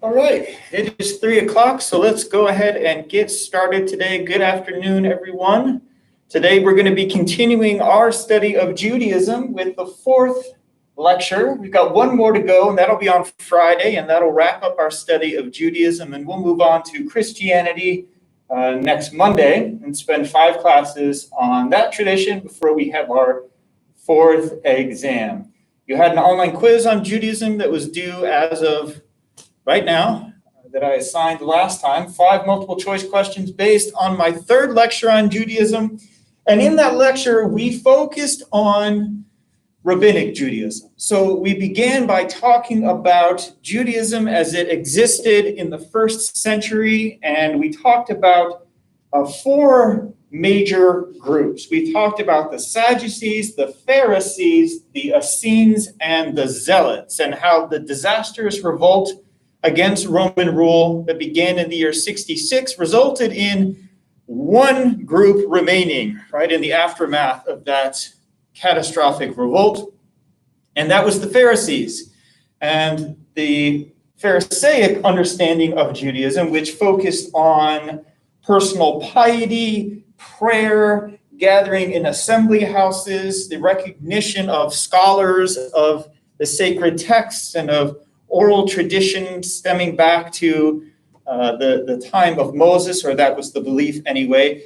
All right, it is 3 o'clock, so let's go ahead and get started today. Good afternoon, everyone. Today we're going to be continuing our study of Judaism with the fourth lecture. We've got one more to go, and that'll be on Friday, and that'll wrap up our study of Judaism, and we'll move on to Christianity next Monday and spend 5 classes on that tradition before we have our fourth exam. You had an online quiz on Judaism that was due as of right now that I assigned last time, 5 multiple choice questions based on my third lecture on Judaism. And in that lecture, we focused on rabbinic Judaism. So we began by talking about Judaism as it existed in the first century, and we talked about 4 major groups. We talked about the Sadducees, the Pharisees, the Essenes, and the Zealots, and how the disastrous revolt against Roman rule that began in the year 66 resulted in one group remaining, right, in the aftermath of that catastrophic revolt, and that was the Pharisees. And the Pharisaic understanding of Judaism, which focused on personal piety, prayer, gathering in assembly houses, the recognition of scholars, of the sacred texts, and of oral tradition stemming back to the time of Moses, or that was the belief anyway.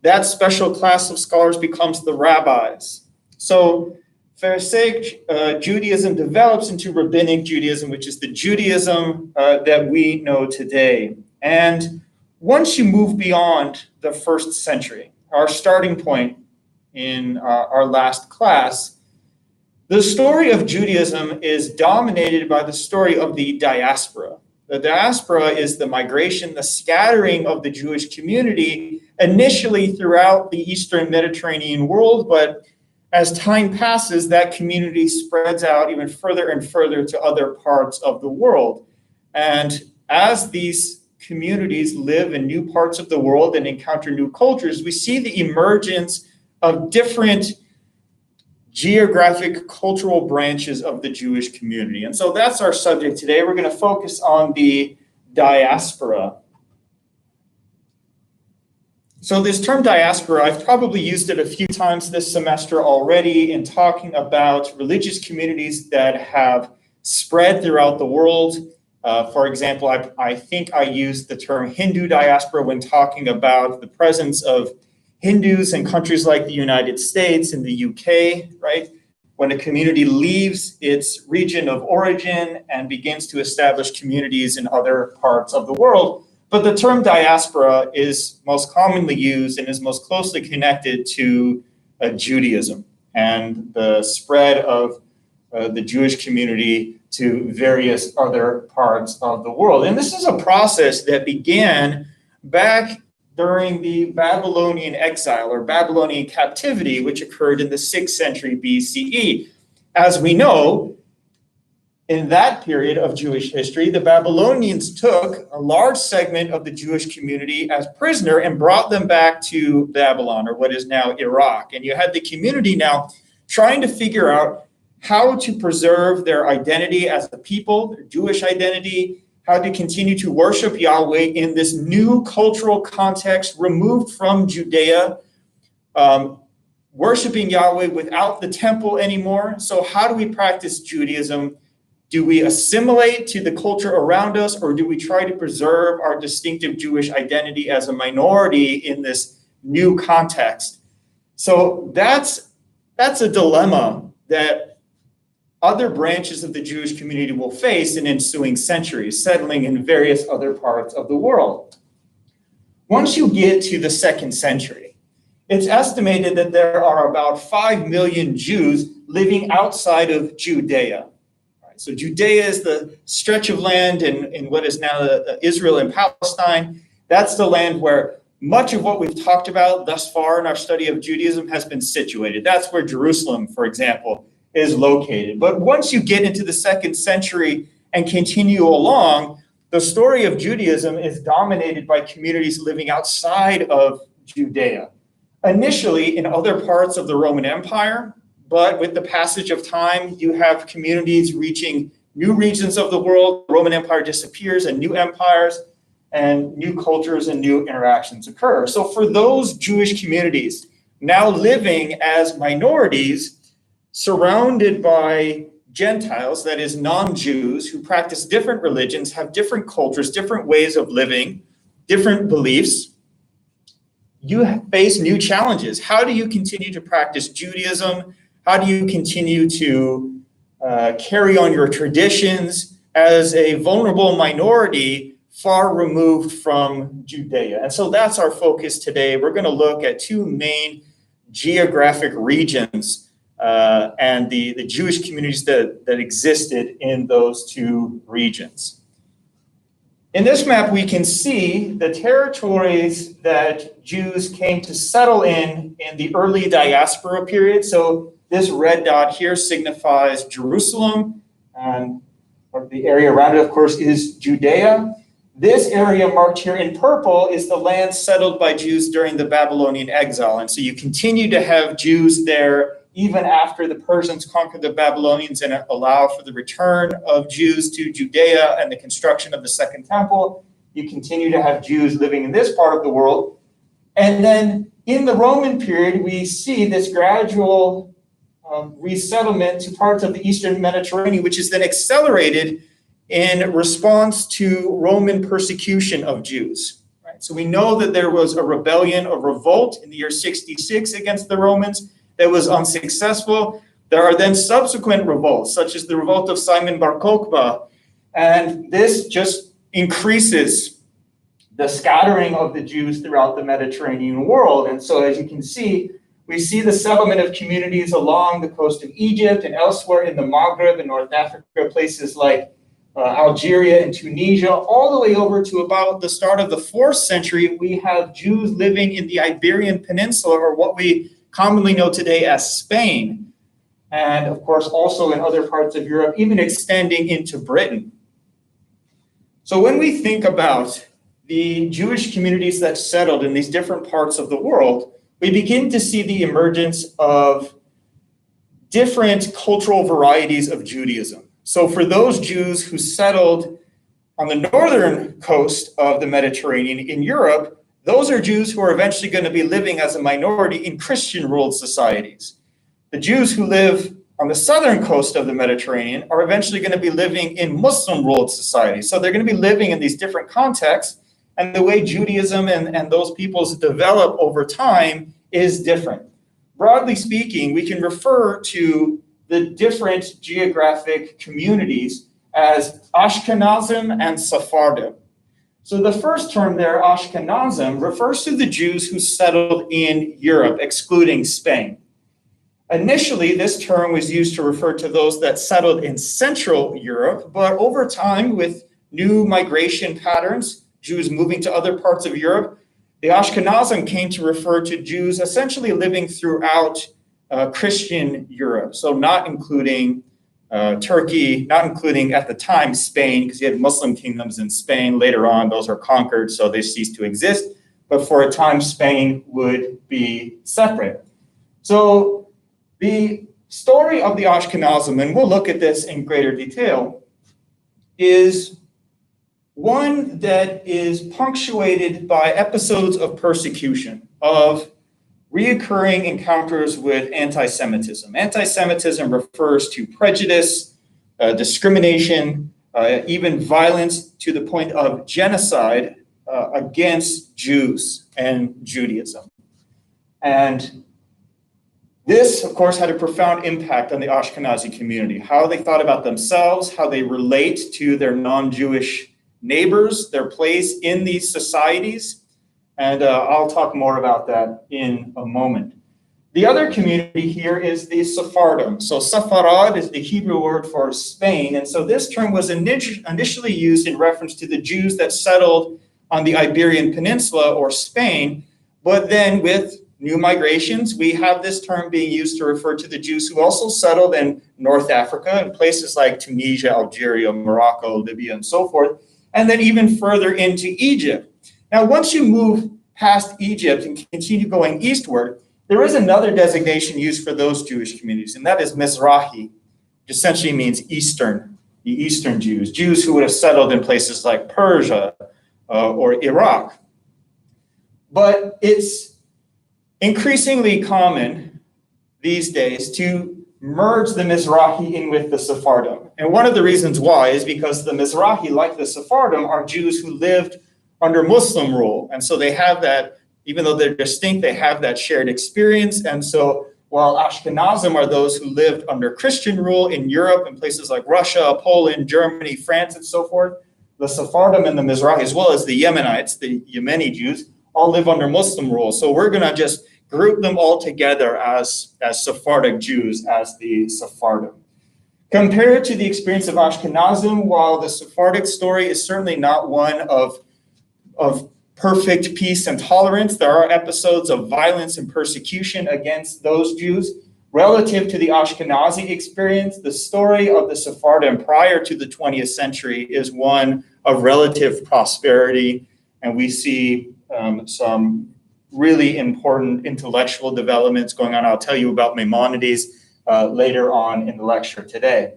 That special class of scholars becomes the rabbis. So Pharisaic Judaism develops into rabbinic Judaism, which is the Judaism that we know today. And once you move beyond the first century, our starting point in our last class, the story of Judaism is dominated by the story of the diaspora. The diaspora is the migration, the scattering of the Jewish community, initially throughout the Eastern Mediterranean world, but as time passes, that community spreads out even further and further to other parts of the world. And as these communities live in new parts of the world and encounter new cultures, we see the emergence of different geographic cultural branches of the Jewish community. And so that's our subject today. We're going to focus on the diaspora. So this term diaspora, I've probably used it a few times this semester already in talking about religious communities that have spread throughout the world. For example, I think I used the term Hindu diaspora when talking about the presence of Hindus in countries like the United States and the UK, right? When a community leaves its region of origin and begins to establish communities in other parts of the world. But the term diaspora is most commonly used and is most closely connected to Judaism and the spread of the Jewish community to various other parts of the world. And this is a process that began back during the Babylonian exile or Babylonian captivity, which occurred in the 6th century BCE. As we know, in that period of Jewish history, the Babylonians took a large segment of the Jewish community as prisoner and brought them back to Babylon, or what is now Iraq. And you had the community now trying to figure out how to preserve their identity as a people, their Jewish identity, how to continue to worship Yahweh in this new cultural context removed from Judea, worshiping Yahweh without the temple anymore. So how do we practice Judaism? Do we assimilate to the culture around us, or do we try to preserve our distinctive Jewish identity as a minority in this new context? So that's a dilemma that other branches of the Jewish community will face in ensuing centuries, settling in various other parts of the world. Once you get to the 2nd century, it's estimated that there are about 5 million Jews living outside of Judea. So Judea is the stretch of land in what is now Israel and Palestine. That's the land where much of what we've talked about thus far in our study of Judaism has been situated. That's where Jerusalem, for example, is located. But once you get into the 2nd century and continue along, the story of Judaism is dominated by communities living outside of Judea. Initially in other parts of the Roman Empire, but with the passage of time, you have communities reaching new regions of the world, the Roman Empire disappears and new empires and new cultures and new interactions occur. So for those Jewish communities now living as minorities, surrounded by Gentiles, that is non-Jews, who practice different religions, have different cultures, different ways of living, different beliefs, you face new challenges. How do you continue to practice Judaism? How do you continue to carry on your traditions as a vulnerable minority far removed from Judea? And so that's our focus today. We're going to look at two main geographic regions and the Jewish communities that existed in those two regions. In this map, we can see the territories that Jews came to settle in the early diaspora period. So this red dot here signifies Jerusalem, and the area around it, of course, is Judea. This area marked here in purple is the land settled by Jews during the Babylonian exile. And so you continue to have Jews there even after the Persians conquered the Babylonians and allow for the return of Jews to Judea and the construction of the Second Temple. You continue to have Jews living in this part of the world. And then in the Roman period, we see this gradual resettlement to parts of the Eastern Mediterranean, which is then accelerated in response to Roman persecution of Jews. Right? So we know that there was a rebellion, a revolt in the year 66 against the Romans that was unsuccessful. There are then subsequent revolts, such as the revolt of Simon Bar Kokhba, and this just increases the scattering of the Jews throughout the Mediterranean world. And so as you can see, we see the settlement of communities along the coast of Egypt and elsewhere in the Maghreb and North Africa, places like Algeria and Tunisia, all the way over to about the start of the 4th century. We have Jews living in the Iberian Peninsula, or what we commonly know today as Spain, and of course also in other parts of Europe, even extending into Britain. So when we think about the Jewish communities that settled in these different parts of the world, we begin to see the emergence of different cultural varieties of Judaism. So for those Jews who settled on the northern coast of the Mediterranean in Europe, those are Jews who are eventually going to be living as a minority in Christian-ruled societies. The Jews who live on the southern coast of the Mediterranean are eventually going to be living in Muslim-ruled societies. So they're going to be living in these different contexts, and the way Judaism and those peoples develop over time is different. Broadly speaking, we can refer to the different geographic communities as Ashkenazim and Sephardim. So the first term there, Ashkenazim, refers to the Jews who settled in Europe, excluding Spain. Initially, this term was used to refer to those that settled in Central Europe, but over time, with new migration patterns, Jews moving to other parts of Europe, the Ashkenazim came to refer to Jews essentially living throughout Christian Europe, so not including Turkey, not including at the time Spain, because you had Muslim kingdoms in Spain. Later on, those are conquered, so they ceased to exist. But for a time, Spain would be separate. So the story of the Ashkenazim, and we'll look at this in greater detail, is one that is punctuated by episodes of persecution, of reoccurring encounters with anti-Semitism. Anti-Semitism refers to prejudice, discrimination, even violence to the point of genocide against Jews and Judaism. And this, of course, had a profound impact on the Ashkenazi community, how they thought about themselves, how they relate to their non-Jewish neighbors, their place in these societies. And I'll talk more about that in a moment. The other community here is the Sephardim. So Sepharad is the Hebrew word for Spain. And so this term was initially used in reference to the Jews that settled on the Iberian Peninsula or Spain. But then with new migrations, we have this term being used to refer to the Jews who also settled in North Africa and places like Tunisia, Algeria, Morocco, Libya, and so forth, and then even further into Egypt. Now, once you move past Egypt and continue going eastward, there is another designation used for those Jewish communities, and that is Mizrahi, which essentially means Eastern. the Eastern Jews, Jews who would have settled in places like Persia or Iraq. But it's increasingly common these days to merge the Mizrahi in with the Sephardim. And one of the reasons why is because the Mizrahi, like the Sephardim, are Jews who lived under Muslim rule. And so they have that, even though they're distinct, they have that shared experience. And so while Ashkenazim are those who lived under Christian rule in Europe and places like Russia, Poland, Germany, France, and so forth, the Sephardim and the Mizrahi, as well as the Yemenites, the Yemeni Jews, all live under Muslim rule. So we're going to just group them all together as Sephardic Jews, as the Sephardim. Compared to the experience of Ashkenazim, while the Sephardic story is certainly not one of perfect peace and tolerance, there are episodes of violence and persecution against those Jews. Relative to the Ashkenazi experience, the story of the Sephardim prior to the 20th century is one of relative prosperity, and we see some really important intellectual developments going on. I'll tell you about Maimonides later on in the lecture today.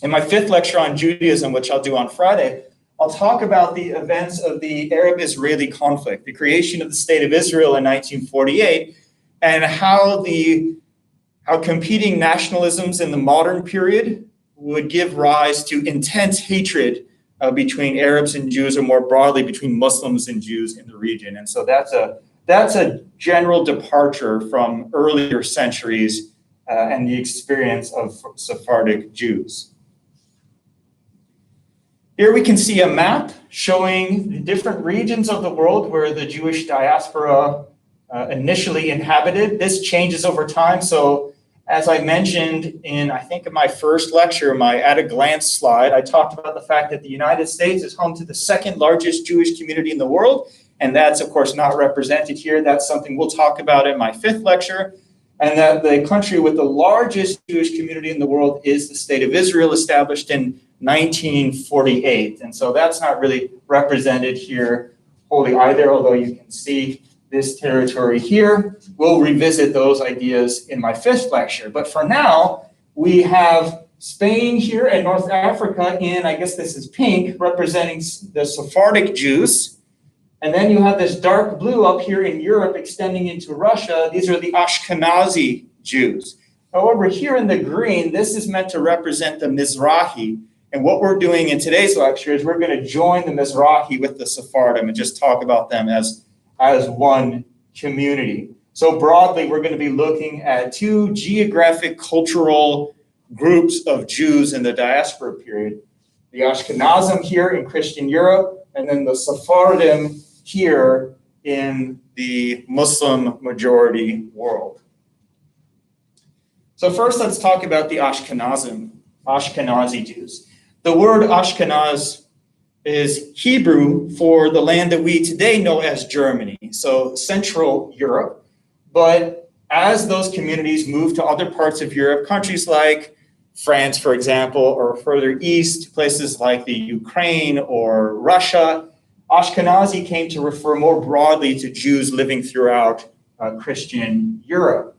In my 5th lecture on Judaism, which I'll do on Friday, I'll talk about the events of the Arab-Israeli conflict, the creation of the State of Israel in 1948, and how competing nationalisms in the modern period would give rise to intense hatred between Arabs and Jews, or more broadly between Muslims and Jews in the region. And so that's a general departure from earlier centuries and the experience of Sephardic Jews. Here we can see a map showing the different regions of the world where the Jewish diaspora initially inhabited. This changes over time. So as I mentioned in my first lecture, my at a glance slide, I talked about the fact that the United States is home to the 2nd largest Jewish community in the world. And that's, of course, not represented here. That's something we'll talk about in my 5th lecture. And that the country with the largest Jewish community in the world is the State of Israel, established in 1948. And so that's not really represented here wholly either, although you can see this territory here. We'll revisit those ideas in my 5th lecture. But for now, we have Spain here and North Africa in, I guess this is pink, representing the Sephardic Jews. And then you have this dark blue up here in Europe extending into Russia. These are the Ashkenazi Jews. However, here in the green, this is meant to represent the Mizrahi. And what we're doing in today's lecture is we're going to join the Mizrahi with the Sephardim and just talk about them as one community. So broadly, we're going to be looking at 2 geographic cultural groups of Jews in the diaspora period. The Ashkenazim here in Christian Europe, and then the Sephardim here in the Muslim majority world. So first, let's talk about the Ashkenazi Jews. The word Ashkenaz is Hebrew for the land that we today know as Germany, so Central Europe. But as those communities moved to other parts of Europe, countries like France, for example, or further east, places like the Ukraine or Russia, Ashkenazi came to refer more broadly to Jews living throughout Christian Europe.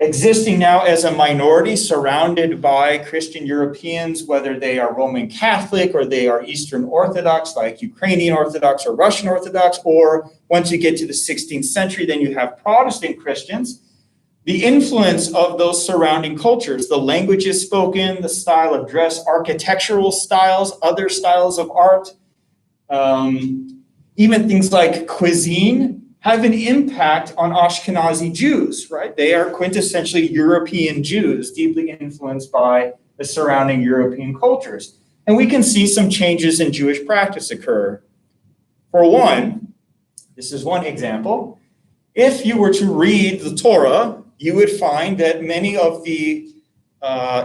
Existing now as a minority surrounded by Christian Europeans, whether they are Roman Catholic or they are Eastern Orthodox, like Ukrainian Orthodox or Russian Orthodox, or once you get to the 16th century, then you have Protestant Christians. The influence of those surrounding cultures, the languages spoken, the style of dress, architectural styles, other styles of art, even things like cuisine, have an impact on Ashkenazi Jews, right? They are quintessentially European Jews, deeply influenced by the surrounding European cultures. And we can see some changes in Jewish practice occur. For one, this is one example. If you were to read the Torah, you would find that many of the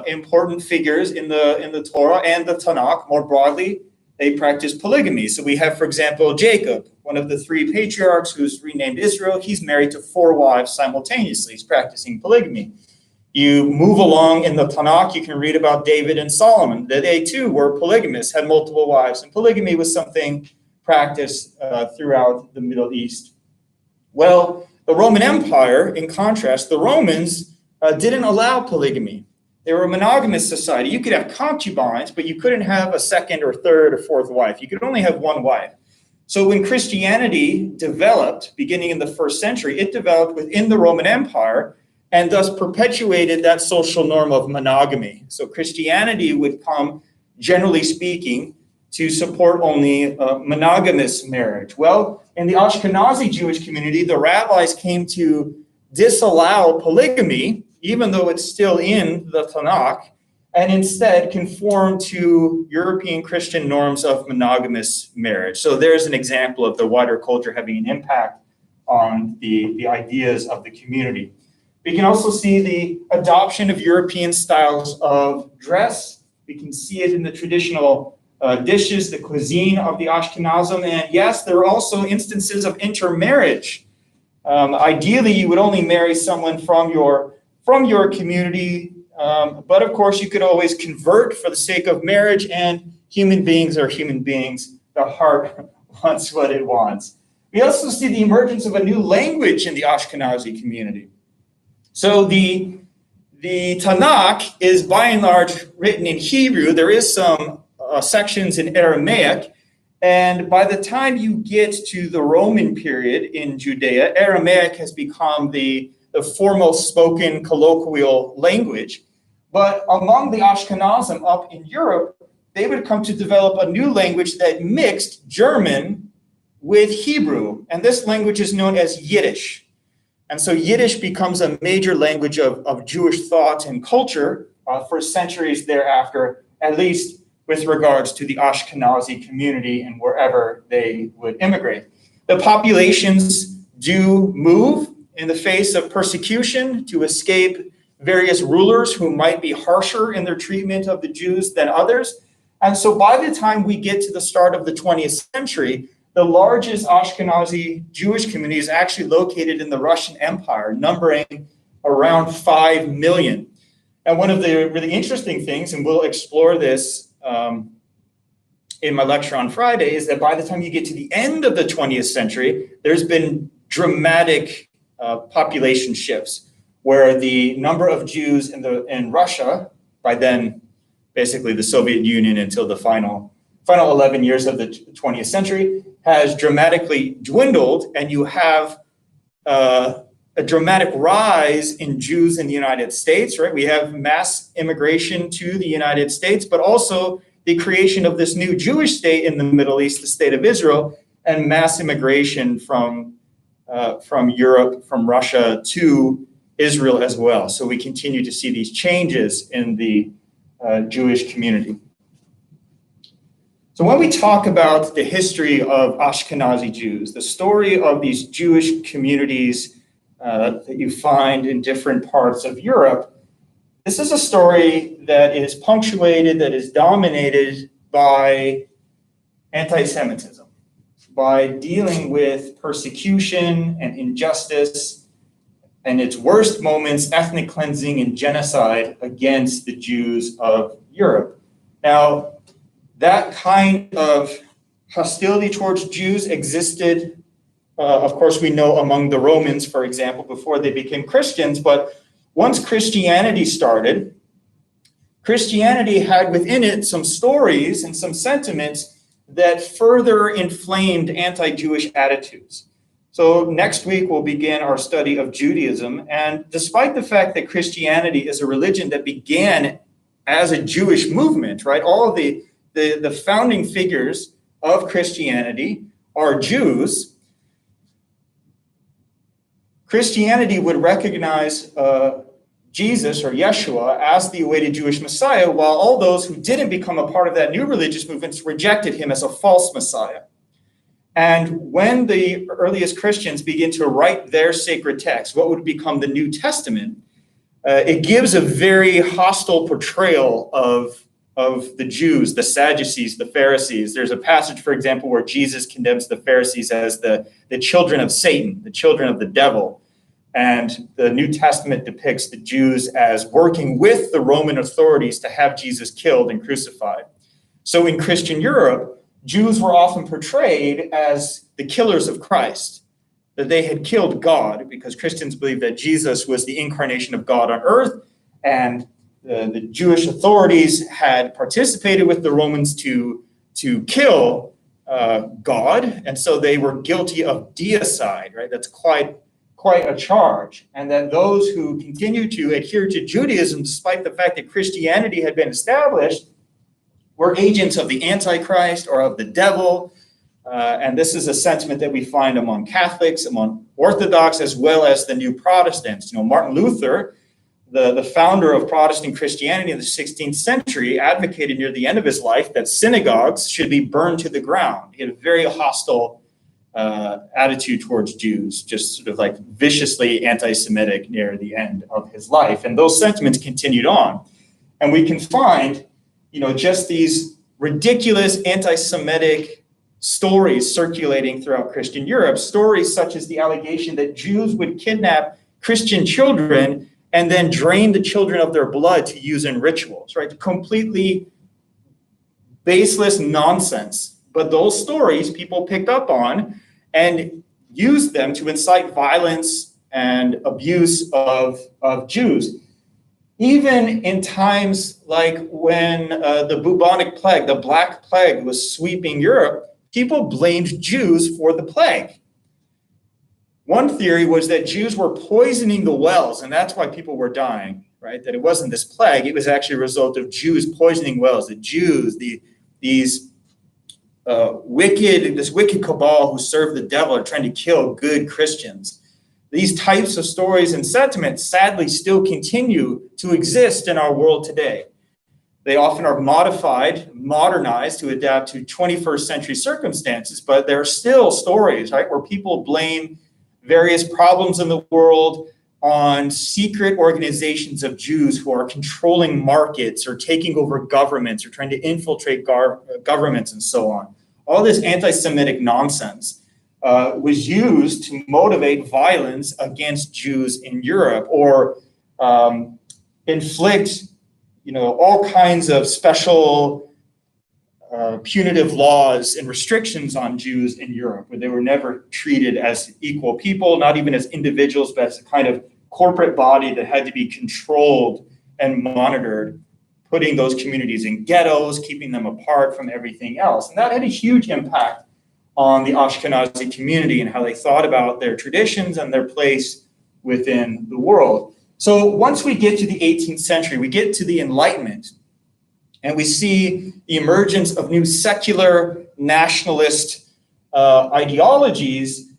important figures in the Torah and the Tanakh, more broadly, they practice polygamy. So we have, for example, Jacob, one of the 3 patriarchs who's renamed Israel. He's married to 4 wives simultaneously. He's practicing polygamy. You move along in the Tanakh, you can read about David and Solomon. They too were polygamists, had multiple wives. And polygamy was something practiced throughout the Middle East. Well, the Roman Empire, in contrast, the Romans didn't allow polygamy. They were a monogamous society. You could have concubines, but you couldn't have a second or third or fourth wife. You could only have one wife. So when Christianity developed, beginning in the first century, it developed within the Roman Empire and thus perpetuated that social norm of monogamy. So Christianity would come, generally speaking, to support only monogamous marriage. Well, in the Ashkenazi Jewish community, the rabbis came to disallow polygamy, even though it's still in the Tanakh, and instead conform to European Christian norms of monogamous marriage. So there's an example of the wider culture having an impact on the ideas of the community. We can also see the adoption of European styles of dress. We can see it in the traditional dishes, the cuisine of the Ashkenazim. And yes, there are also instances of intermarriage. Ideally, you would only marry someone from your community, but of course, you could always convert for the sake of marriage, and human beings are human beings. The heart wants what it wants. We also see the emergence of a new language in the Ashkenazi community. So the Tanakh is by and large written in Hebrew. There is some sections in Aramaic, and by the time you get to the Roman period in Judea, Aramaic has become the foremost spoken colloquial language. But among the Ashkenazim up in Europe, they would come to develop a new language that mixed German with Hebrew, and this language is known as Yiddish. And so Yiddish becomes a major language of Jewish thought and culture for centuries thereafter, at least with regards to the Ashkenazi community and wherever they would immigrate. The populations do move in the face of persecution to escape various rulers who might be harsher in their treatment of the Jews than others. And so by the time we get to the start of the 20th century, the largest Ashkenazi Jewish community is actually located in the Russian Empire, numbering around 5 million. And one of the really interesting things, and we'll explore this in my lecture on Friday, is that by the time you get to the end of the 20th century, there's been dramatic population shifts, where the number of Jews in Russia, by then basically the Soviet Union until the final 11 years of the 20th century, has dramatically dwindled, and you have a dramatic rise in Jews in the United States, right? We have mass immigration to the United States, but also the creation of this new Jewish state in the Middle East, the state of Israel, and mass immigration from Europe, from Russia to Israel as well. So we continue to see these changes in the Jewish community. So when we talk about the history of Ashkenazi Jews, the story of these Jewish communities that you find in different parts of Europe, this is a story that is punctuated, that is dominated by anti-Semitism, by dealing with persecution and injustice, and its worst moments, ethnic cleansing and genocide against the Jews of Europe. Now, that kind of hostility towards Jews existed, of course, we know among the Romans, for example, before they became Christians. But once Christianity started, Christianity had within it some stories and some sentiments that further inflamed anti-Jewish attitudes. So next week, we'll begin our study of Judaism. And despite the fact that Christianity is a religion that began as a Jewish movement, right? All of the founding figures of Christianity are Jews. Christianity would recognize Jesus or Yeshua as the awaited Jewish Messiah, while all those who didn't become a part of that new religious movement rejected him as a false Messiah. And when the earliest Christians begin to write their sacred text, what would become the New Testament, it gives a very hostile portrayal of the Jews, the Sadducees, the Pharisees. There's a passage, for example, where Jesus condemns the Pharisees as the children of Satan, the children of the devil. And the New Testament depicts the Jews as working with the Roman authorities to have Jesus killed and crucified. So in Christian Europe, Jews were often portrayed as the killers of Christ, that they had killed God, because Christians believe that Jesus was the incarnation of God on earth, and the Jewish authorities had participated with the Romans to kill God, and so they were guilty of deicide, right? That's quite a charge. And that those who continued to adhere to Judaism, despite the fact that Christianity had been established, were agents of the Antichrist or of the devil. And this is a sentiment that we find among Catholics, among Orthodox, as well as the new Protestants. Martin Luther, the founder of Protestant Christianity in the 16th century, advocated near the end of his life that synagogues should be burned to the ground. He had a very hostile attitude towards Jews, just sort of like viciously anti-Semitic near the end of his life. And those sentiments continued on. And we can find, just these ridiculous anti-Semitic stories circulating throughout Christian Europe, stories such as the allegation that Jews would kidnap Christian children and then drain the children of their blood to use in rituals, right? Completely baseless nonsense. But those stories people picked up on and used them to incite violence and abuse of Jews. Even in times like when the bubonic plague, the Black Plague, was sweeping Europe, people blamed Jews for the plague. One theory was that Jews were poisoning the wells, and that's why people were dying, right? That it wasn't this plague, it was actually a result of Jews poisoning wells. The Jews, this wicked cabal who serve the devil, are trying to kill good Christians. These types of stories and sentiments sadly still continue to exist in our world today. They often are modified, modernized to adapt to 21st century circumstances, but there are still stories, right, where people blame various problems in the world on secret organizations of Jews who are controlling markets or taking over governments or trying to infiltrate governments and so on. All this anti-Semitic nonsense was used to motivate violence against Jews in Europe, or inflict, all kinds of special punitive laws and restrictions on Jews in Europe, where they were never treated as equal people, not even as individuals, but as a kind of corporate body that had to be controlled and monitored, putting those communities in ghettos, keeping them apart from everything else. And that had a huge impact on the Ashkenazi community and how they thought about their traditions and their place within the world. So once we get to the 18th century, we get to the Enlightenment, and we see the emergence of new secular nationalist ideologies.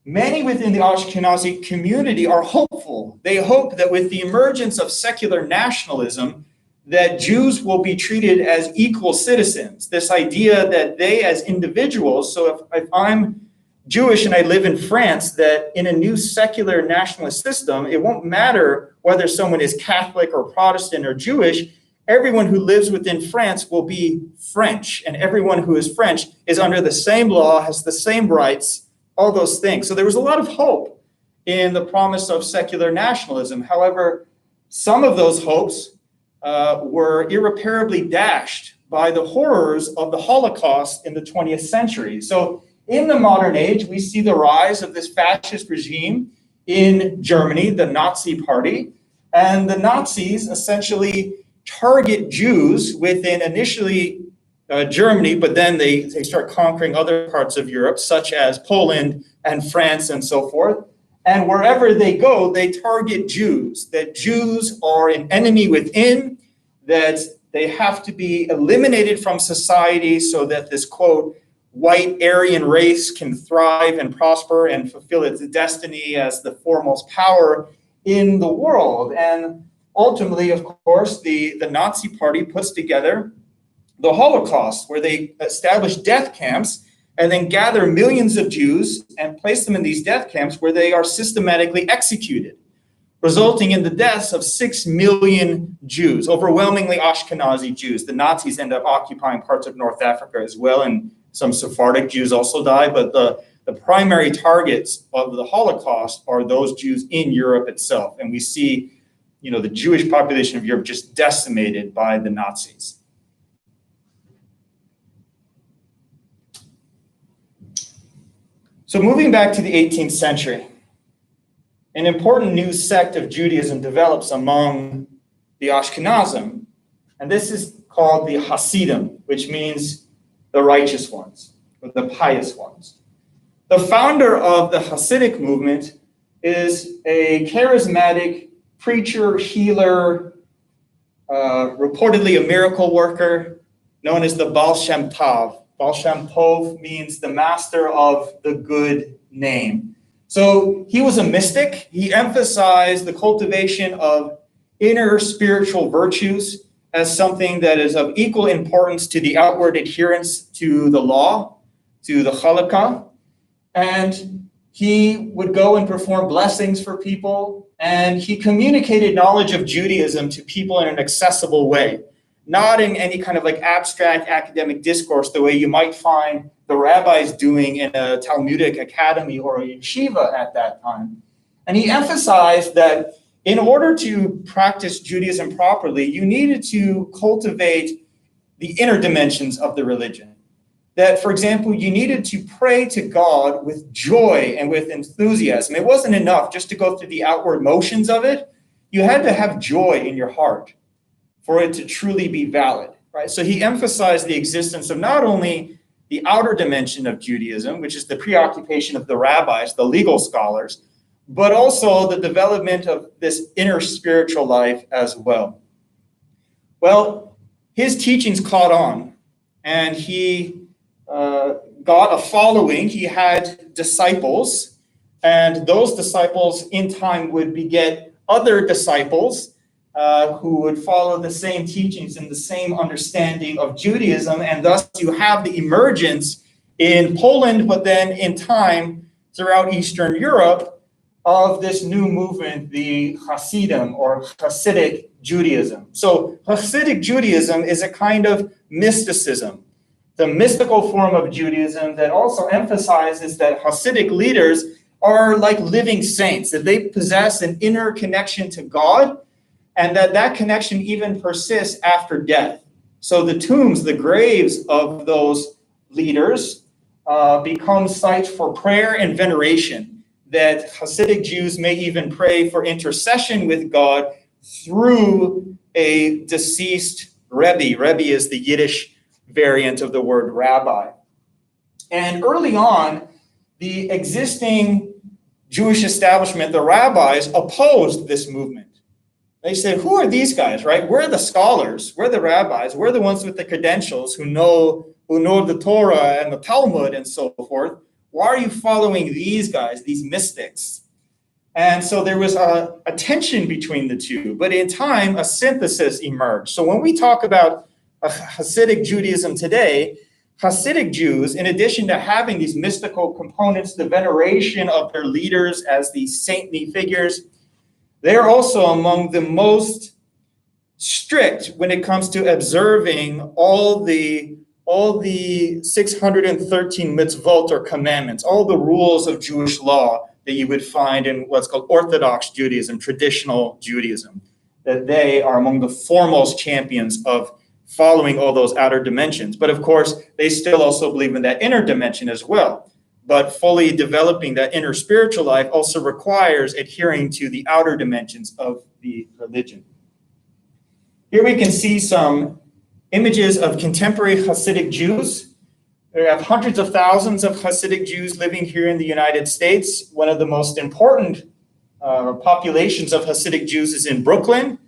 Many within the Ashkenazi community are hopeful. They hope that with the emergence of secular nationalism, that Jews will be treated as equal citizens. This idea that they as individuals, so if I'm Jewish and I live in France, that in a new secular nationalist system, it won't matter whether someone is Catholic or Protestant or Jewish. Everyone who lives within France will be French, and everyone who is French is under the same law, has the same rights, all those things. So there was a lot of hope in the promise of secular nationalism. However, some of those hopes were irreparably dashed by the horrors of the Holocaust in the 20th century. So in the modern age, we see the rise of this fascist regime in Germany, the Nazi Party, and the Nazis essentially target Jews within initially Germany, but then they start conquering other parts of Europe, such as Poland and France and so forth. And wherever they go, they target Jews, that Jews are an enemy within, that they have to be eliminated from society so that this, quote, white Aryan race can thrive and prosper and fulfill its destiny as the foremost power in the world. And ultimately, of course, the Nazi Party puts together the Holocaust, where they establish death camps and then gather millions of Jews and place them in these death camps where they are systematically executed, resulting in the deaths of 6 million Jews, overwhelmingly Ashkenazi Jews. The Nazis end up occupying parts of North Africa as well, and some Sephardic Jews also die, but the primary targets of the Holocaust are those Jews in Europe itself. And we see, the Jewish population of Europe just decimated by the Nazis. So moving back to the 18th century, an important new sect of Judaism develops among the Ashkenazim. And this is called the Hasidim, which means the righteous ones, or the pious ones. The founder of the Hasidic movement is a charismatic preacher, healer, reportedly a miracle worker, known as the Baal Shem Tov. Baal Shem Tov means the master of the good name. So he was a mystic. He emphasized the cultivation of inner spiritual virtues as something that is of equal importance to the outward adherence to the law, to the halakha. And he would go and perform blessings for people, and he communicated knowledge of Judaism to people in an accessible way, not in any kind of like abstract academic discourse the way you might find the rabbis doing in a Talmudic academy or a yeshiva at that time. And he emphasized that in order to practice Judaism properly, you needed to cultivate the inner dimensions of the religion. That, for example, you needed to pray to God with joy and with enthusiasm. It wasn't enough just to go through the outward motions of it. You had to have joy in your heart for it to truly be valid, right? So he emphasized the existence of not only the outer dimension of Judaism, which is the preoccupation of the rabbis, the legal scholars, but also the development of this inner spiritual life as well. Well, his teachings caught on, and he got a following. He had disciples, and those disciples in time would beget other disciples who would follow the same teachings and the same understanding of Judaism, and thus you have the emergence in Poland, but then in time throughout Eastern Europe of this new movement, the Hasidim or Hasidic Judaism. So Hasidic Judaism is a kind of mysticism, the mystical form of Judaism that also emphasizes that Hasidic leaders are like living saints, that they possess an inner connection to God, and that connection even persists after death. So the tombs, the graves of those leaders become sites for prayer and veneration, that Hasidic Jews may even pray for intercession with God through a deceased Rebbe. Rebbe is the Yiddish variant of the word rabbi. And early on, the existing Jewish establishment, the rabbis, opposed this movement. They said, who are these guys, right? We're the scholars, we're the rabbis, we're the ones with the credentials who know the Torah and the Talmud and so forth. Why are you following these guys, these mystics? And so there was a tension between the two, but in time, a synthesis emerged. So when we talk about Hasidic Judaism today, Hasidic Jews, in addition to having these mystical components, the veneration of their leaders as these saintly figures, they're also among the most strict when it comes to observing all the 613 mitzvot or commandments, all the rules of Jewish law that you would find in what's called Orthodox Judaism, traditional Judaism, that they are among the foremost champions of following all those outer dimensions. But of course, they still also believe in that inner dimension as well. But fully developing that inner spiritual life also requires adhering to the outer dimensions of the religion. Here we can see some images of contemporary Hasidic Jews. We have hundreds of thousands of Hasidic Jews living here in the United States. One of the most important populations of Hasidic Jews is in Brooklyn.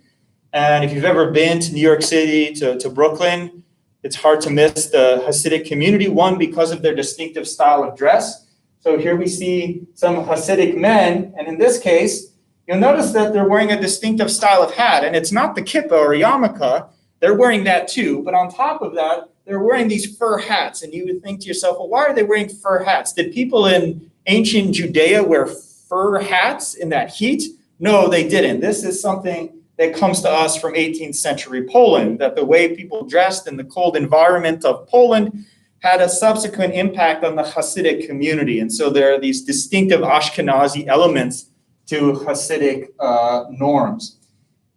And if you've ever been to New York City, to Brooklyn, it's hard to miss the Hasidic community, one, because of their distinctive style of dress. So here we see some Hasidic men, and in this case, you'll notice that they're wearing a distinctive style of hat, and it's not the kippah or yarmulke. They're wearing that too, but on top of that, they're wearing these fur hats, and you would think to yourself, well, why are they wearing fur hats? Did people in ancient Judea wear fur hats in that heat? No, they didn't. This is something that comes to us from 18th century Poland, that the way people dressed in the cold environment of Poland had a subsequent impact on the Hasidic community. And so there are these distinctive Ashkenazi elements to Hasidic norms.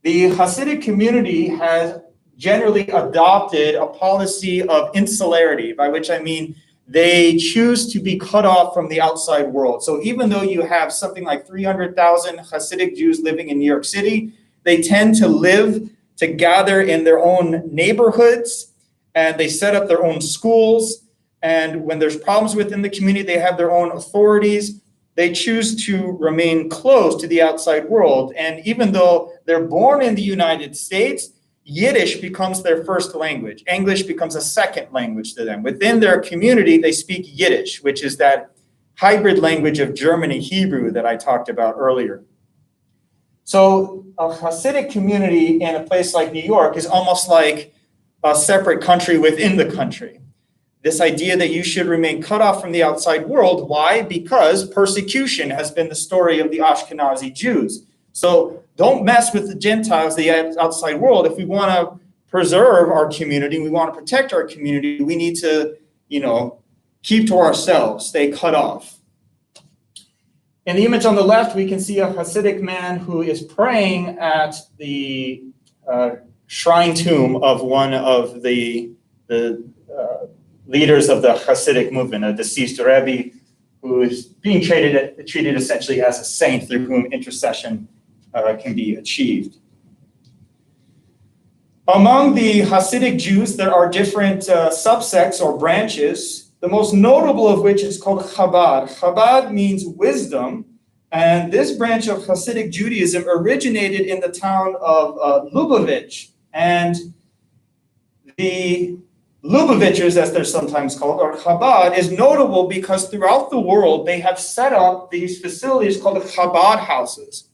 The Hasidic community has generally adopted a policy of insularity, by which I mean they choose to be cut off from the outside world. So even though you have something like 300,000 Hasidic Jews living in New York City, they tend to live to gather in their own neighborhoods, and they set up their own schools. And when there's problems within the community, they have their own authorities. They choose to remain close to the outside world. And even though they're born in the United States, Yiddish becomes their first language. English becomes a second language to them. Within their community, they speak Yiddish, which is that hybrid language of German and Hebrew that I talked about earlier. So a Hasidic community in a place like New York is almost like a separate country within the country. This idea that you should remain cut off from the outside world. Why? Because persecution has been the story of the Ashkenazi Jews. So don't mess with the Gentiles, the outside world. If we want to preserve our community, we want to protect our community, we need to, keep to ourselves, stay cut off. In the image on the left, we can see a Hasidic man who is praying at the shrine tomb of one of the leaders of the Hasidic movement, a deceased Rebbe who is being treated essentially as a saint through whom intercession can be achieved. Among the Hasidic Jews, there are different subsects or branches, the most notable of which is called Chabad. Chabad means wisdom, and this branch of Hasidic Judaism originated in the town of Lubavitch. And the Lubavitchers, as they're sometimes called, or Chabad, is notable because throughout the world, they have set up these facilities called Chabad houses.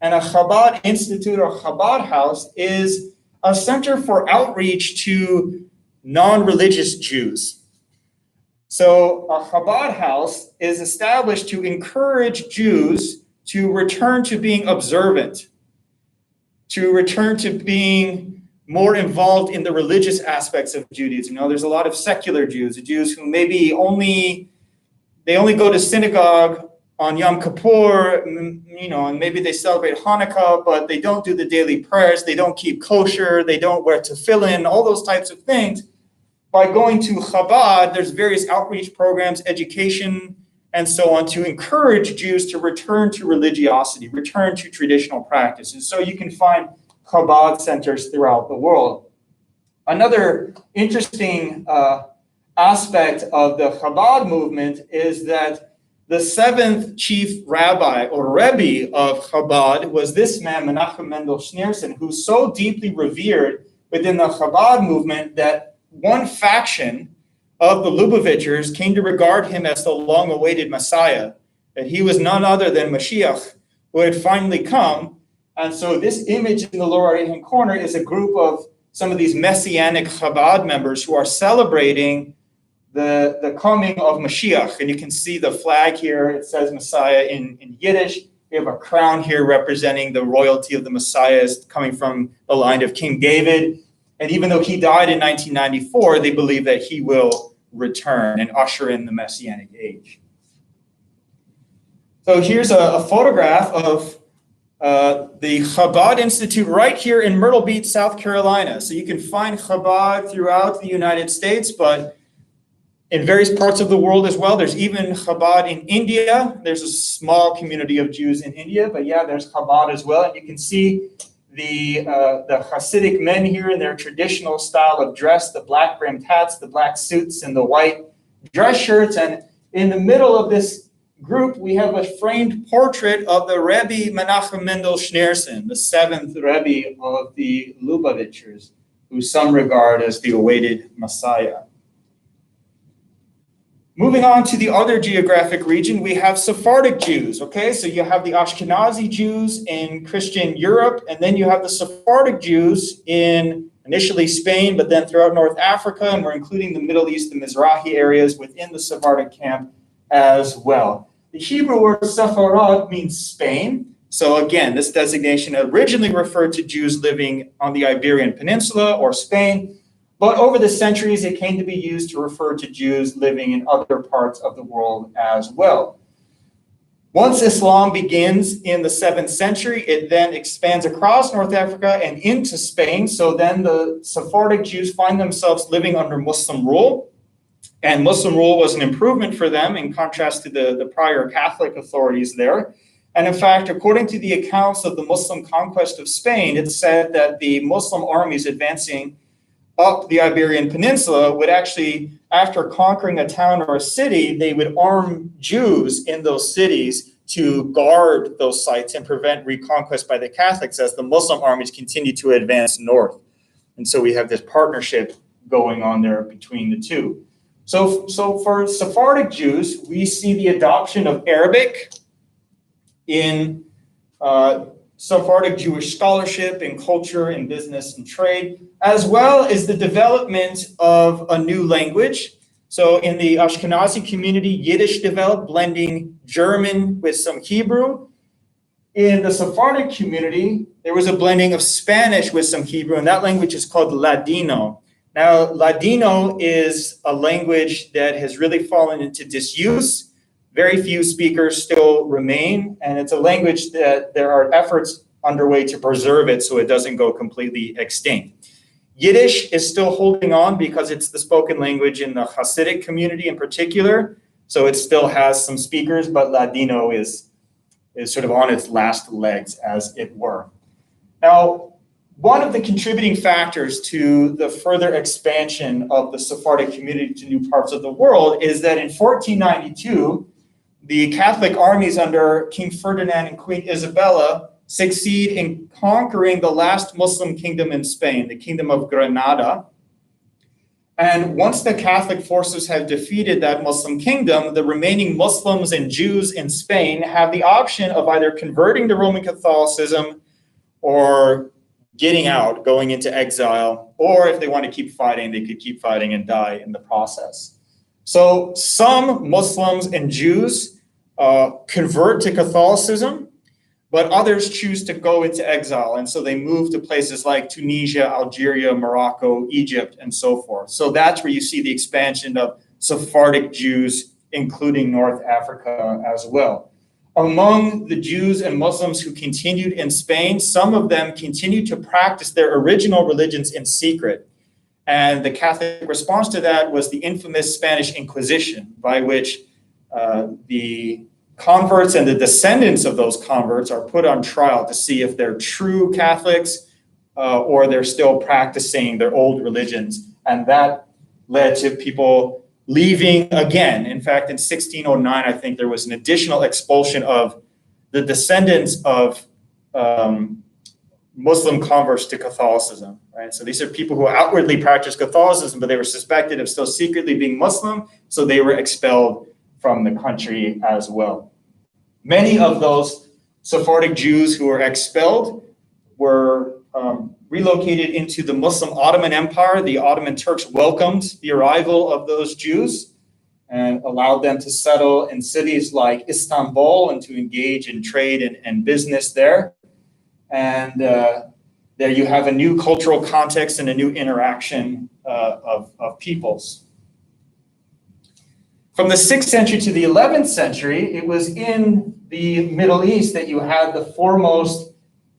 And a Chabad Institute or Chabad House is a center for outreach to non-religious Jews. So a Chabad House is established to encourage Jews to return to being observant, to return to being more involved in the religious aspects of Judaism. There's a lot of secular Jews who maybe only go to synagogue on Yom Kippur, and maybe they celebrate Hanukkah, but they don't do the daily prayers, they don't keep kosher, they don't wear tefillin, all those types of things. By going to Chabad, there's various outreach programs, education, and so on, to encourage Jews to return to religiosity, return to traditional practices. So you can find Chabad centers throughout the world. Another interesting aspect of the Chabad movement is that the seventh chief rabbi or Rebbe of Chabad was this man, Menachem Mendel Schneerson, who's so deeply revered within the Chabad movement that one faction of the Lubavitchers came to regard him as the long-awaited Messiah, that he was none other than Mashiach, who had finally come. And so this image in the lower right-hand corner is a group of some of these Messianic Chabad members who are celebrating the coming of Mashiach. And you can see the flag here. It says Messiah in Yiddish. We have a crown here representing the royalty of the Messiah coming from the line of King David. And even though he died in 1994, they believe that he will return and usher in the Messianic age. So here's a photograph of the Chabad Institute right here in Myrtle Beach, South Carolina. So you can find Chabad throughout the United States, but in various parts of the world as well. There's even Chabad in India. There's a small community of Jews in India, but yeah, there's Chabad as well. And you can see the Hasidic men here in their traditional style of dress, the black brimmed hats, the black suits, and the white dress shirts. And in the middle of this group, we have a framed portrait of the Rebbe Menachem Mendel Schneerson, the seventh Rebbe of the Lubavitchers, who some regard as the awaited Messiah. Moving on to the other geographic region, we have Sephardic Jews, okay? So you have the Ashkenazi Jews in Christian Europe, and then you have the Sephardic Jews in initially Spain, but then throughout North Africa, and we're including the Middle East and Mizrahi areas within the Sephardic camp as well. The Hebrew word Sepharad means Spain. So again, this designation originally referred to Jews living on the Iberian Peninsula or Spain, but over the centuries, it came to be used to refer to Jews living in other parts of the world as well. Once Islam begins in the 7th century, it then expands across North Africa and into Spain. So then the Sephardic Jews find themselves living under Muslim rule. And Muslim rule was an improvement for them in contrast to the prior Catholic authorities there. And in fact, according to the accounts of the Muslim conquest of Spain, it said that the Muslim armies advancing up the Iberian Peninsula would actually, after conquering a town or a city, they would arm Jews in those cities to guard those sites and prevent reconquest by the Catholics as the Muslim armies continue to advance north. And so we have this partnership going on there between the two. So for Sephardic Jews, we see the adoption of Arabic in Sephardic Jewish scholarship and culture and business and trade, as well as the development of a new language. So in the Ashkenazi community, Yiddish developed, blending German with some Hebrew. In the Sephardic community, there was a blending of Spanish with some Hebrew, and that language is called Ladino. Now, Ladino is a language that has really fallen into disuse. Very few speakers still remain, and it's a language that there are efforts underway to preserve it so it doesn't go completely extinct. Yiddish is still holding on because it's the spoken language in the Hasidic community in particular, so it still has some speakers, but Ladino is sort of on its last legs, as it were. Now, one of the contributing factors to the further expansion of the Sephardic community to new parts of the world is that in 1492, the Catholic armies under King Ferdinand and Queen Isabella succeed in conquering the last Muslim kingdom in Spain, the Kingdom of Granada. And once the Catholic forces have defeated that Muslim kingdom, the remaining Muslims and Jews in Spain have the option of either converting to Roman Catholicism or getting out, going into exile, or if they want to keep fighting, they could keep fighting and die in the process. So some Muslims and Jews convert to Catholicism, but others choose to go into exile. And so they move to places like Tunisia, Algeria, Morocco, Egypt, and so forth. So that's where you see the expansion of Sephardic Jews, including North Africa as well. Among the Jews and Muslims who continued in Spain, some of them continued to practice their original religions in secret. And the Catholic response to that was the infamous Spanish Inquisition, by which the converts and the descendants of those converts are put on trial to see if they're true Catholics or they're still practicing their old religions. And that led to people leaving again. In fact, in 1609, I think there was an additional expulsion of the descendants of Muslim converts to Catholicism, right? So these are people who outwardly practice Catholicism, but they were suspected of still secretly being Muslim, so they were expelled from the country as well. Many of those Sephardic Jews who were expelled were relocated into the Muslim Ottoman Empire. The Ottoman Turks welcomed the arrival of those Jews and allowed them to settle in cities like Istanbul and to engage in trade and business there. And there you have a new cultural context and a new interaction of peoples. From the 6th century to the 11th century, it was in the Middle East that you had the foremost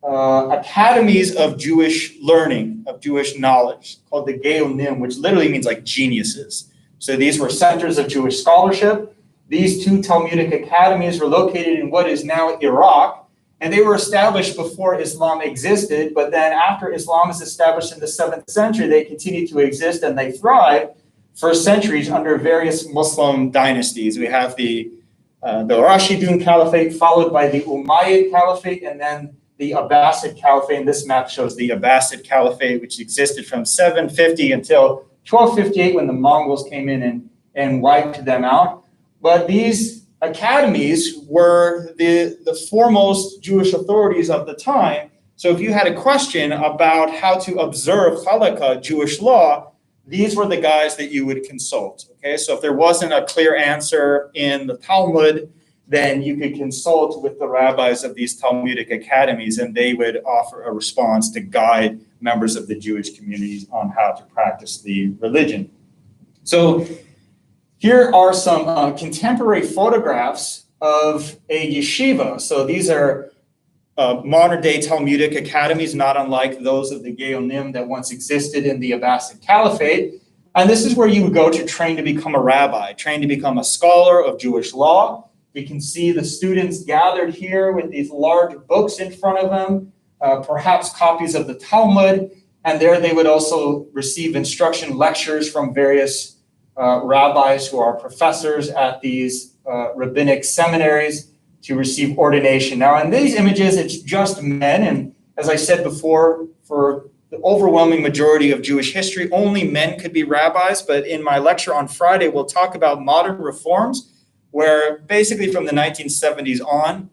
academies of Jewish learning, of Jewish knowledge, called the Geonim, which literally means like geniuses. So these were centers of Jewish scholarship. These two Talmudic academies were located in what is now Iraq, and they were established before Islam existed, but then after Islam is established in the 7th century, they continue to exist and they thrive for centuries under various Muslim dynasties. We have the Rashidun Caliphate, followed by the Umayyad Caliphate, and then the Abbasid Caliphate. And this map shows the Abbasid Caliphate, which existed from 750 until 1258, when the Mongols came in and wiped them out. But these academies were the foremost Jewish authorities of the time. So if you had a question about how to observe Halakha, Jewish law, these were the guys that you would consult. Okay, so if there wasn't a clear answer in the Talmud, then you could consult with the rabbis of these Talmudic academies, and they would offer a response to guide members of the Jewish communities on how to practice the religion. So here are some contemporary photographs of a yeshiva. So these are modern-day Talmudic academies, not unlike those of the Geonim that once existed in the Abbasid Caliphate. And this is where you would go to train to become a rabbi, train to become a scholar of Jewish law. We can see the students gathered here with these large books in front of them, perhaps copies of the Talmud, and there they would also receive instruction lectures from various rabbis who are professors at these rabbinic seminaries to receive ordination. Now, in these images, it's just men, and as I said before, for the overwhelming majority of Jewish history, only men could be rabbis, but in my lecture on Friday, we'll talk about modern reforms, where basically from the 1970s on,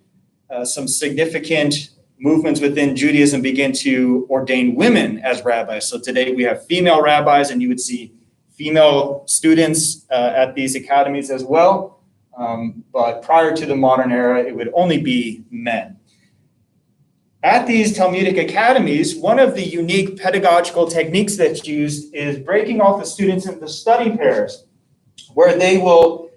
some significant movements within Judaism began to ordain women as rabbis. So today we have female rabbis, and you would see female students at these academies as well. But prior to the modern era, it would only be men. At these Talmudic academies, one of the unique pedagogical techniques that's used is breaking off the students into study pairs, where they will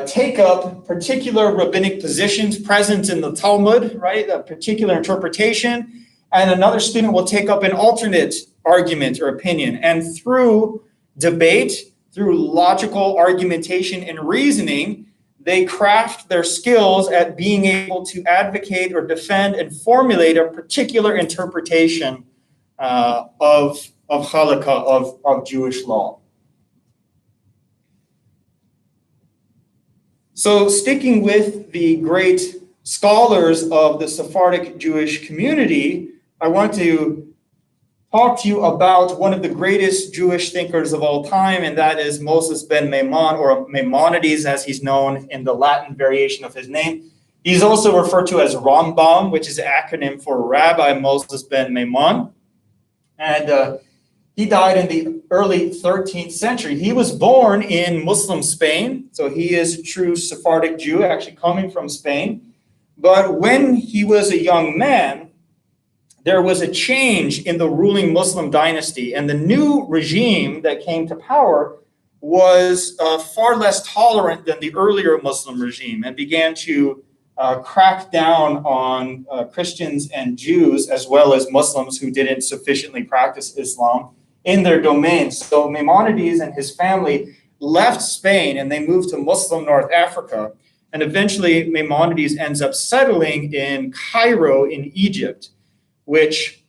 take up particular rabbinic positions present in the Talmud, right, a particular interpretation, and another student will take up an alternate argument or opinion. And through debate, through logical argumentation and reasoning, they craft their skills at being able to advocate or defend and formulate a particular interpretation of halakha, of Jewish law. So sticking with the great scholars of the Sephardic Jewish community, I want to talk to you about one of the greatest Jewish thinkers of all time, and that is Moses ben Maimon, or Maimonides as he's known in the Latin variation of his name. He's also referred to as Rambam, which is an acronym for Rabbi Moses ben Maimon. And he died in the early 13th century. He was born in Muslim Spain, so he is a true Sephardic Jew, actually coming from Spain. But when he was a young man, there was a change in the ruling Muslim dynasty, and the new regime that came to power was far less tolerant than the earlier Muslim regime and began to crack down on Christians and Jews, as well as Muslims who didn't sufficiently practice Islam in their domains. So Maimonides and his family left Spain and they moved to Muslim North Africa. And eventually Maimonides ends up settling in Cairo in Egypt, which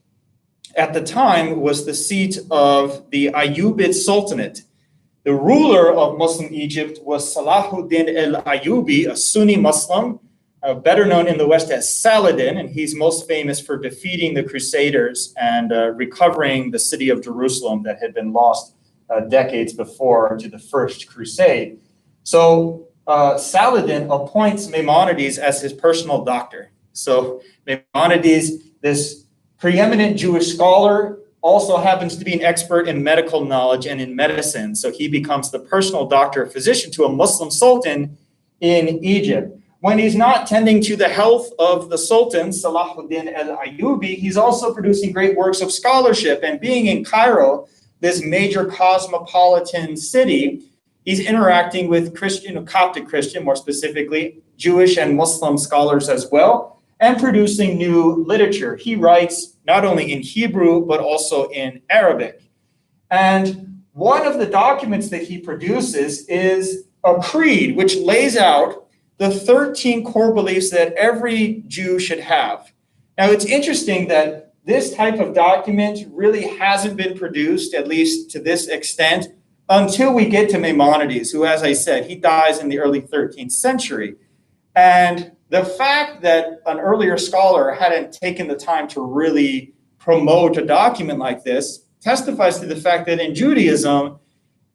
at the time was the seat of the Ayyubid Sultanate. The ruler of Muslim Egypt was Salahuddin al-Ayyubi, a Sunni Muslim, better known in the West as Saladin, and he's most famous for defeating the Crusaders and recovering the city of Jerusalem that had been lost decades before to the First Crusade. So Saladin appoints Maimonides as his personal doctor. So Maimonides, this preeminent Jewish scholar, also happens to be an expert in medical knowledge and in medicine. So he becomes the personal doctor, physician to a Muslim sultan in Egypt. When he's not tending to the health of the sultan, Salahuddin al-Ayyubi, he's also producing great works of scholarship. And being in Cairo, this major cosmopolitan city, he's interacting with Christian, Coptic Christian, more specifically, Jewish and Muslim scholars as well, and producing new literature. He writes not only in Hebrew, but also in Arabic. And one of the documents that he produces is a creed, which lays out the 13 core beliefs that every Jew should have. Now, it's interesting that this type of document really hasn't been produced, at least to this extent, until we get to Maimonides, who, as I said, he dies in the early 13th century. And the fact that an earlier scholar hadn't taken the time to really promote a document like this testifies to the fact that in Judaism,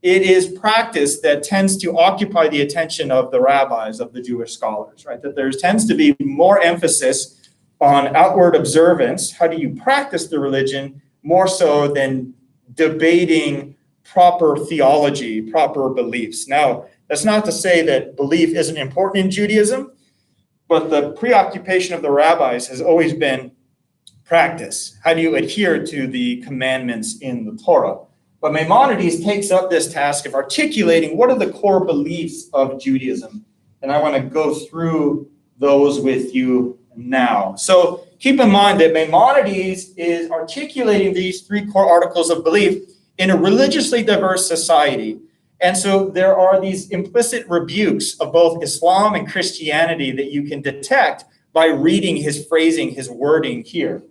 it is practice that tends to occupy the attention of the rabbis, of the Jewish scholars, right? That there tends to be more emphasis on outward observance. How do you practice the religion more so than debating proper theology, proper beliefs? Now, that's not to say that belief isn't important in Judaism, but the preoccupation of the rabbis has always been practice. How do you adhere to the commandments in the Torah? But Maimonides takes up this task of articulating what are the core beliefs of Judaism. And I want to go through those with you now. So keep in mind that Maimonides is articulating these three core articles of belief in a religiously diverse society. And so there are these implicit rebukes of both Islam and Christianity that you can detect by reading his phrasing, his wording here.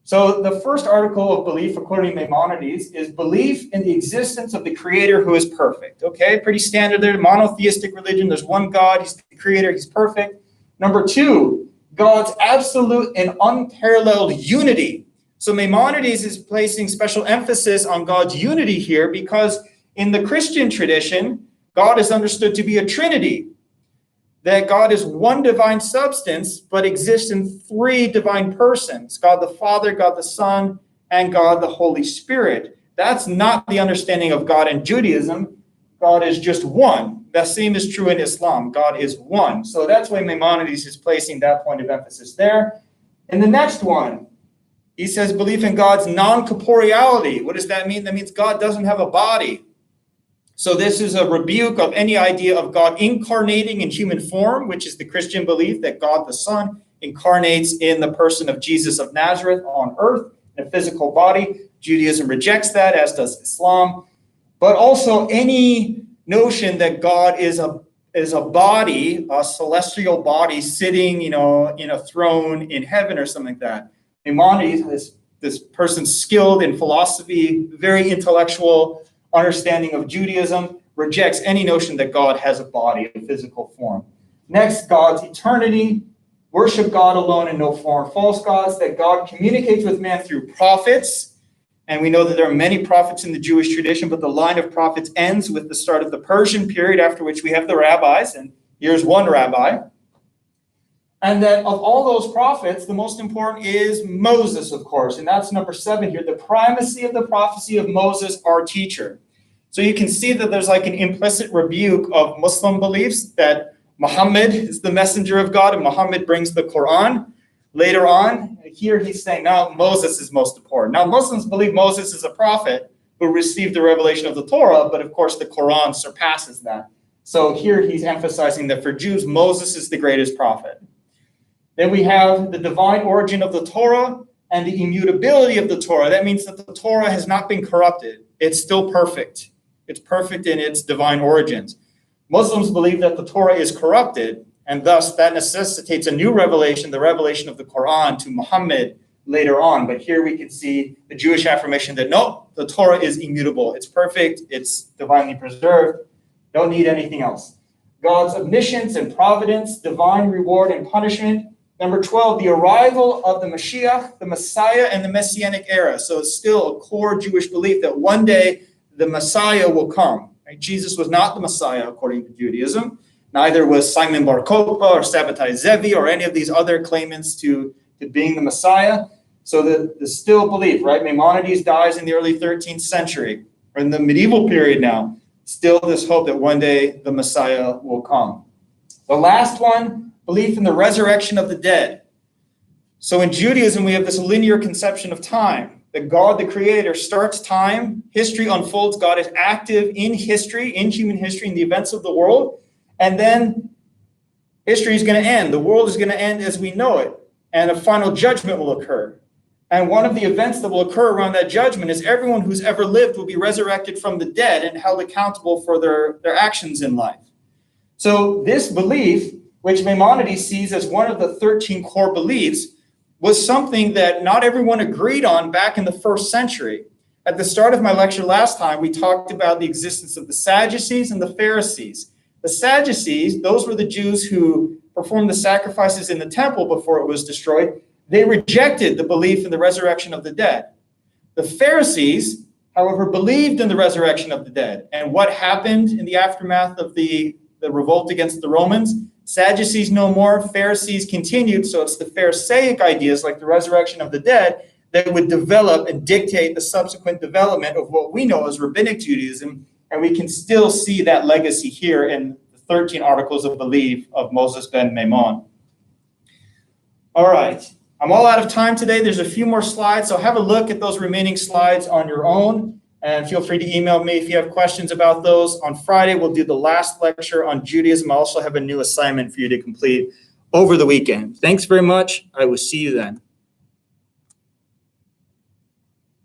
So the first article of belief, according to Maimonides, is belief in the existence of the creator who is perfect. Okay, pretty standard there, monotheistic religion. There's one God, he's the creator, he's perfect. Number two, God's absolute and unparalleled unity. So Maimonides is placing special emphasis on God's unity here because in the Christian tradition, God is understood to be a trinity, that God is one divine substance, but exists in three divine persons, God the Father, God the Son, and God the Holy Spirit. That's not the understanding of God in Judaism. God is just one. The same is true in Islam. God is one. So that's why Maimonides is placing that point of emphasis there. And the next one, he says belief in God's non-corporeality. What does that mean? That means God doesn't have a body. So this is a rebuke of any idea of God incarnating in human form, which is the Christian belief that God the Son incarnates in the person of Jesus of Nazareth on earth in a physical body. Judaism rejects that, as does Islam. But also any notion that God is a body, a celestial body sitting, in a throne in heaven or something like that. Maimonides, this person skilled in philosophy, very intellectual understanding of Judaism, rejects any notion that God has a body, a physical form. Next, God's eternity. Worship God alone and no foreign false gods. That God communicates with man through prophets. And we know that there are many prophets in the Jewish tradition, but the line of prophets ends with the start of the Persian period, after which we have the rabbis. And here's one rabbi. And that of all those prophets, the most important is Moses, of course. And that's number 7 here, the primacy of the prophecy of Moses, our teacher. So you can see that there's like an implicit rebuke of Muslim beliefs that Muhammad is the messenger of God and Muhammad brings the Quran. Later on, here he's saying, now Moses is most important. Now Muslims believe Moses is a prophet who received the revelation of the Torah, but of course the Quran surpasses that. So here he's emphasizing that for Jews, Moses is the greatest prophet. Then we have the divine origin of the Torah and the immutability of the Torah. That means that the Torah has not been corrupted. It's still perfect. It's perfect in its divine origins. Muslims believe that the Torah is corrupted, and thus that necessitates a new revelation, the revelation of the Quran to Muhammad later on. But here we can see the Jewish affirmation that no, the Torah is immutable. It's perfect. It's divinely preserved. Don't need anything else. God's omniscience and providence, divine reward and punishment. Number 12, the arrival of the Mashiach, the Messiah, and the Messianic era. So it's still a core Jewish belief that one day the Messiah will come. Right? Jesus was not the Messiah according to Judaism. Neither was Simon Bar Kokhba or Sabbatai Zevi or any of these other claimants to being the Messiah. So the still belief, right? Maimonides dies in the early 13th century, or in the medieval period now. Still this hope that one day the Messiah will come. The last one, belief in the resurrection of the dead. So in Judaism, we have this linear conception of time, that God, the creator, starts time, history unfolds, God is active in history, in human history, in the events of the world, and then history is going to end. The world is going to end as we know it, and a final judgment will occur. And one of the events that will occur around that judgment is everyone who's ever lived will be resurrected from the dead and held accountable for their actions in life. So this belief, which Maimonides sees as one of the 13 core beliefs, was something that not everyone agreed on back in the 1st century. At the start of my lecture last time, we talked about the existence of the Sadducees and the Pharisees. The Sadducees, those were the Jews who performed the sacrifices in the temple before it was destroyed. They rejected the belief in the resurrection of the dead. The Pharisees, however, believed in the resurrection of the dead. And what happened in the aftermath of the revolt against the Romans? Sadducees no more, Pharisees continued. So it's the Pharisaic ideas like the resurrection of the dead that would develop and dictate the subsequent development of what we know as Rabbinic Judaism. And we can still see that legacy here in the 13 articles of belief of Moses ben Maimon. All right, I'm all out of time today. There's a few more slides, so have a look at those remaining slides on your own. And feel free to email me if you have questions about those. On Friday, we'll do the last lecture on Judaism. I also have a new assignment for you to complete over the weekend. Thanks very much. I will see you then.